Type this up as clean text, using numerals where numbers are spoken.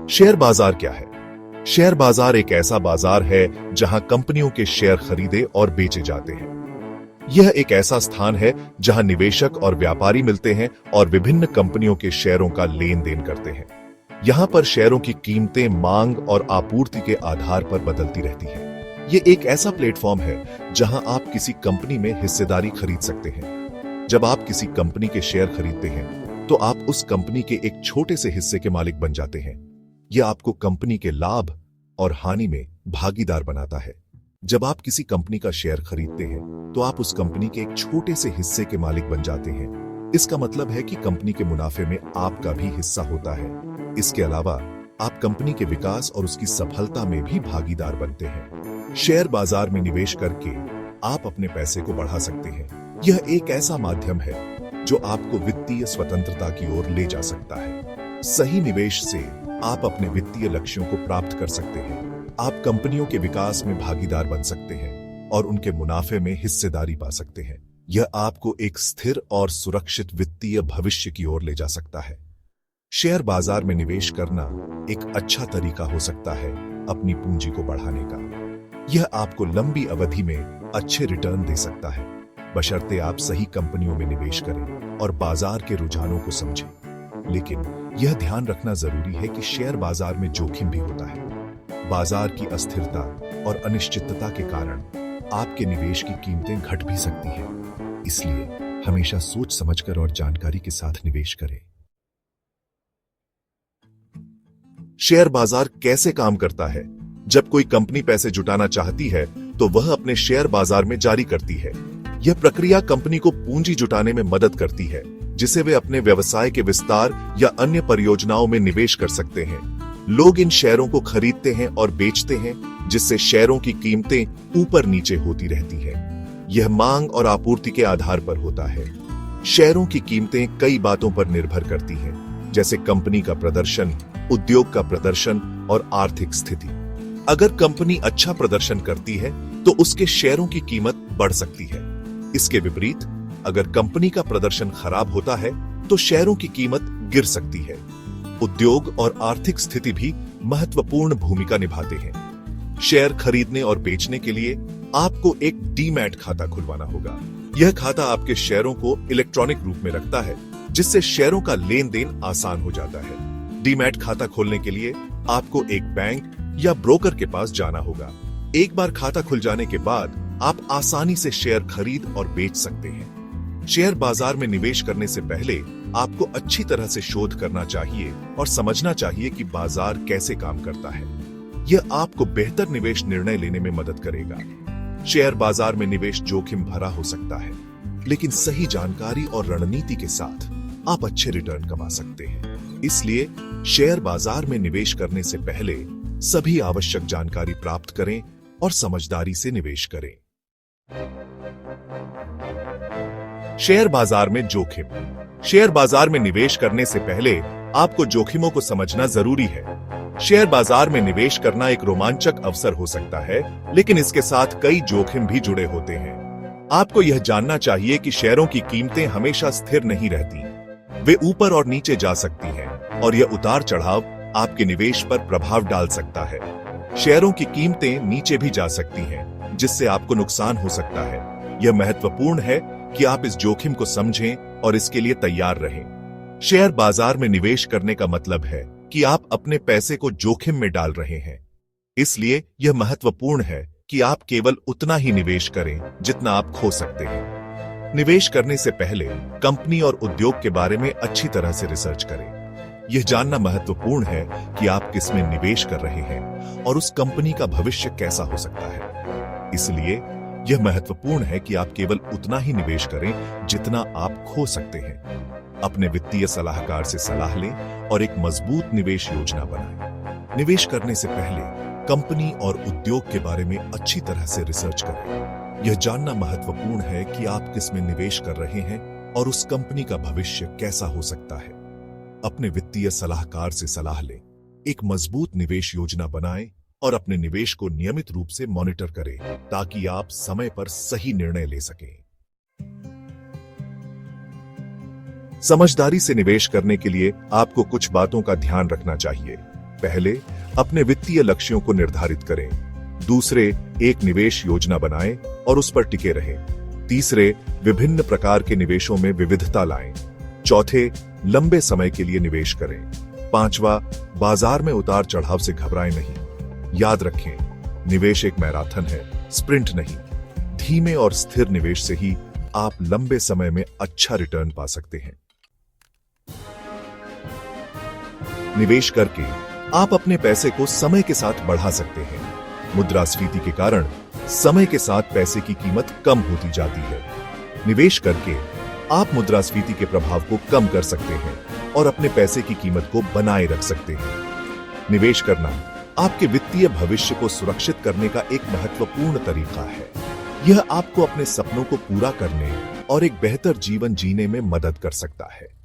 Share बाजार क्या है? शेयर बाजार एक ऐसा बाजार है जहां कंपनियों के शेयर खरीदे और बेचे जाते हैं। यह एक ऐसा स्थान है जहां निवेशक और व्यापारी मिलते हैं और विभिन्न कंपनियों के शेयरों का लेन देन करते हैं। यहां पर शेयरों की कीमतें मांग और आपूर्ति के आधार पर बदलती रहती हैं। यह एक ऐसा प्लेटफॉर्म है जहां आप किसी कंपनी में हिस्सेदारी खरीद सकते हैं। जब आप किसी कंपनी के शेयर खरीदते हैं तो आप उस कंपनी के एक छोटे से हिस्से के मालिक बन जाते हैं। यह आपको कंपनी के लाभ और हानि में भागीदार बनाता है। जब आप किसी कंपनी का शेयर खरीदते हैं तो आप उस कंपनी के एक छोटे से हिस्से के मालिक बन जाते हैं। इसका मतलब है कि कंपनी के मुनाफे में आपका भी हिस्सा होता है। इसके अलावा आप कंपनी के विकास और उसकी सफलता में भी भागीदार बनते हैं। शेयर बाजार में निवेश करके आप अपने पैसे को बढ़ा सकते हैं। यह एक ऐसा माध्यम है जो आपको वित्तीय स्वतंत्रता की ओर ले जा सकता है। सही निवेश से आप अपने वित्तीय लक्ष्यों को प्राप्त कर सकते हैं। आप कंपनियों के विकास में भागीदार बन सकते हैं और उनके मुनाफे में हिस्सेदारी पा सकते हैं। यह आपको एक स्थिर और सुरक्षित वित्तीय भविष्य की ओर ले जा सकता है। शेयर बाजार में निवेश करना एक अच्छा तरीका हो सकता है अपनी पूंजी को बढ़ाने का। यह आपको लंबी अवधि में अच्छे रिटर्न दे सकता है, बशर्ते आप सही कंपनियों में निवेश करें और बाजार के रुझानों को समझें। लेकिन यह ध्यान रखना जरूरी है कि शेयर बाजार में जोखिम भी होता है। बाजार की अस्थिरता और अनिश्चितता के कारण आपके निवेश की कीमतें घट भी सकती हैं। इसलिए हमेशा सोच समझकर और जानकारी के साथ निवेश करें। शेयर बाजार कैसे काम करता है? जब कोई कंपनी पैसे जुटाना चाहती है तो वह अपने शेयर बाजार में जारी करती है। यह प्रक्रिया कंपनी को पूंजी जुटाने में मदद करती है, जिसे वे अपने व्यवसाय के विस्तार या अन्य परियोजनाओं में निवेश कर सकते हैं। लोग इन शेयरों को खरीदते हैं और बेचते हैं, जिससे शेयरों की कीमतें ऊपर नीचे होती रहती हैं। यह मांग और आपूर्ति के आधार पर होता है। शेयरों की कीमतें कई बातों पर निर्भर करती हैं, जैसे कंपनी का प्रदर्शन, उद्योग का प्रदर्शन और आर्थिक स्थिति। अगर कंपनी अच्छा प्रदर्शन करती है तो उसके शेयरों की कीमत बढ़ सकती है। इसके विपरीत, अगर कंपनी का प्रदर्शन खराब होता है तो शेयरों की कीमत गिर सकती है। उद्योग और आर्थिक स्थिति भी महत्वपूर्ण भूमिका निभाते हैं। शेयर खरीदने और बेचने के लिए आपको एक डीमैट खाता खुलवाना होगा। यह खाता आपके शेयरों को इलेक्ट्रॉनिक रूप में रखता है, जिससे शेयरों का लेन देन आसान हो जाता है। डीमैट खाता खोलने के लिए आपको एक बैंक या ब्रोकर के पास जाना होगा। एक बार खाता खुल जाने के बाद आप आसानी से शेयर खरीद और बेच सकते हैं। शेयर बाजार में निवेश करने से पहले आपको अच्छी तरह से शोध करना चाहिए और समझना चाहिए कि बाजार कैसे काम करता है। यह आपको बेहतर निवेश निर्णय लेने में मदद करेगा। शेयर बाजार में निवेश जोखिम भरा हो सकता है, लेकिन सही जानकारी और रणनीति के साथ आप अच्छे रिटर्न कमा सकते हैं। इसलिए शेयर बाजार में निवेश करने से पहले सभी आवश्यक जानकारी प्राप्त करें और समझदारी से निवेश करें। शेयर बाजार में जोखिम। शेयर बाजार में निवेश करने से पहले आपको जोखिमों को समझना जरूरी है। शेयर बाजार में निवेश करना एक रोमांचक अवसर हो सकता है, लेकिन इसके साथ कई जोखिम भी जुड़े होते हैं। आपको यह जानना चाहिए कि शेयरों की कीमतें हमेशा स्थिर नहीं रहती। वे ऊपर और नीचे जा सकती हैं और यह उतार चढ़ाव आपके निवेश पर प्रभाव डाल सकता है। शेयरों की कीमतें नीचे भी जा सकती हैं, जिससे आपको नुकसान हो सकता है। यह महत्वपूर्ण है कि आप इस जोखिम को समझें और इसके लिए तैयार रहें। शेयर बाजार में निवेश करने का मतलब है कि आप अपने पैसे को जोखिम में डाल रहे हैं। इसलिए यह महत्वपूर्ण है कि आप केवल उतना ही निवेश करें जितना आप खो सकते हैं। निवेश करने से पहले कंपनी और उद्योग के बारे में अच्छी तरह से रिसर्च करें। यह जानना महत्वपूर्ण है कि आप किसमें निवेश कर रहे हैं और उस कंपनी का भविष्य कैसा हो सकता है। इसलिए यह महत्वपूर्ण है कि आप केवल उतना ही निवेश करें जितना आप खो सकते हैं। अपने वित्तीय सलाहकार से सलाह लें और एक मजबूत निवेश योजना बनाएं। निवेश करने से पहले कंपनी और उद्योग के बारे में अच्छी तरह से रिसर्च करें। यह जानना महत्वपूर्ण है कि आप किसमें निवेश कर रहे हैं और उस कंपनी का भविष्य कैसा हो सकता है। अपने वित्तीय सलाहकार से सलाह लें, एक मजबूत निवेश योजना बनाएं और अपने निवेश को नियमित रूप से मॉनिटर करें ताकि आप समय पर सही निर्णय ले सकें। समझदारी से निवेश करने के लिए आपको कुछ बातों का ध्यान रखना चाहिए। पहले, अपने वित्तीय लक्ष्यों को निर्धारित करें। दूसरे, एक निवेश योजना बनाएं और उस पर टिके रहें। तीसरे, विभिन्न प्रकार के निवेशों में विविधता लाएं। चौथे, लंबे समय के लिए निवेश करें। पांचवा, बाजार में उतार चढ़ाव से घबराएं नहीं। याद रखें, निवेश एक मैराथन है, स्प्रिंट नहीं। धीमे और स्थिर निवेश से ही आप लंबे समय में अच्छा रिटर्न पा सकते हैं। निवेश करके आप अपने पैसे को समय के साथ बढ़ा सकते हैं। मुद्रास्फीति के कारण समय के साथ पैसे की कीमत कम होती जाती है। निवेश करके आप मुद्रास्फीति के प्रभाव को कम कर सकते हैं और अपने पैसे की कीमत को बनाए रख सकते हैं। निवेश करना आपके वित्तीय भविष्य को सुरक्षित करने का एक महत्वपूर्ण तरीका है। यह आपको अपने सपनों को पूरा करने और एक बेहतर जीवन जीने में मदद कर सकता है।